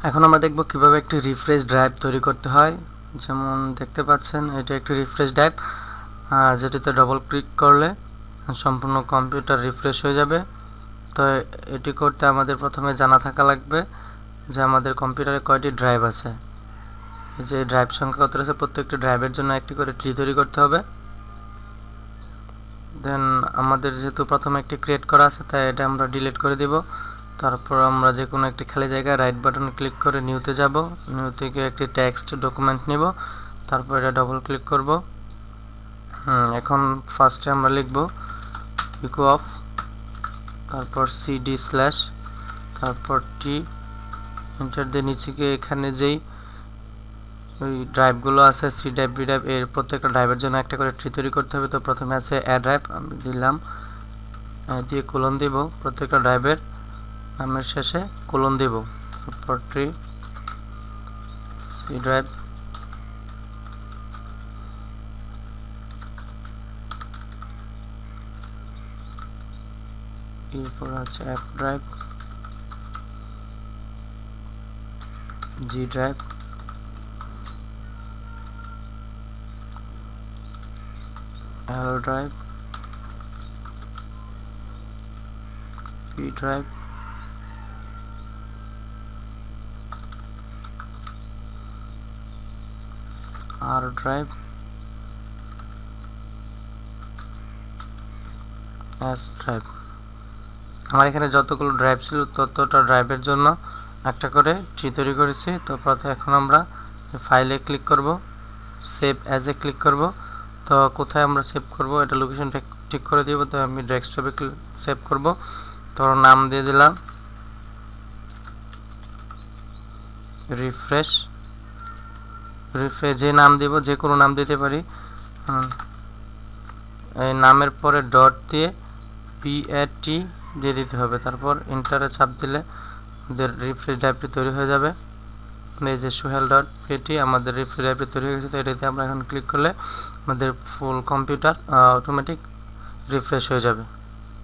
এখন আমরা দেখব কিভাবে একটি রিফ্রেশ ড্রাইভ তৈরি করতে হয়। যেমন দেখতে পাচ্ছেন এটা একটি রিফ্রেশ ড্রাইভ, যেটিতে ডবল ক্লিক করলে সম্পূর্ণ কম্পিউটার রিফ্রেশ হয়ে যাবে। তো এটি করতে আমাদের প্রথমে জানা থাকা লাগবে যে আমাদের কম্পিউটারে কয়টি ড্রাইভ আছে, যে ড্রাইভ সংখ্যা কত আছে, প্রত্যেকটি ড্রাইভের জন্য একটি করে ট্রি তৈরি করতে হবে। দেন আমাদের যেহেতু প্রথমে একটি ক্রিয়েট করা আছে, তাই এটা আমরা ডিলিট করে দিব। তারপর আমরা যে কোনো একটি খালি জায়গায় রাইট বাটন ক্লিক করে নিউতে যাব, নিউ থেকে একটি টেক্সট ডকুমেন্ট নিব, তারপর এটা ডবল ক্লিক করব। এখন ফার্স্টে আমরা লিখব ইকো অফ, তারপর সিডি স্ল্যাশ, তারপর টি, এন্টার দিয়ে নিচে গিয়ে এখানে যেই ওই ড্রাইভগুলো আছে সি ড্রাইভ, বি ড্রাইভ, এর প্রত্যেকটা ড্রাইভের জন্য একটা করে ট্রি তৈরি করতে হবে। তো প্রথমে আছে অ্যাড ড্রাইভ, আমি দিলাম, দিয়ে কোলন দিব, প্রত্যেকটা ড্রাইভের নামের শেষে কোলন দিব, তারপর ট্রি সি ড্রাইভ, এরপর আছে এফ ড্রাইভ, জি ড্রাইভ, এল ড্রাইভ, পি ড্রাইভ, আর ড্রাইভ, এস ড্রাইভ। আমার এখানে যতগুলো ড্রাইভ ছিল ততটা ড্রাইভের জন্য একটা করে ট্রি তৈরি করেছি। তো প্রথমে এখন আমরা ফাইলে ক্লিক করব, সেভ অ্যাজ এ ক্লিক করব। তো কোথায় আমরা সেভ করব এটা লোকেশনটা ঠিক করে দিব। তো আমি ডেস্কটপে সেভ করব, তো নাম দিয়ে দিলাম রিফ্রেশ। যে নাম দিব, যে কোনো নাম দিতে পারি, এই নামের পরে ডট দিয়ে পিএটি দিয়ে দিতে হবে, তারপর এন্টারে চাপ দিলে আমাদের রিফ্রেশ ড্রাইভটি তৈরি হয়ে যাবে। এই যে সুহেল ডট পিএটি আমাদের রিফ্রেশ ড্রাইভটি তৈরি হয়ে গেছে। তো এটাতে আমরা এখন ক্লিক করলে আমাদের ফুল কম্পিউটার অটোমেটিক রিফ্রেশ হয়ে যাবে।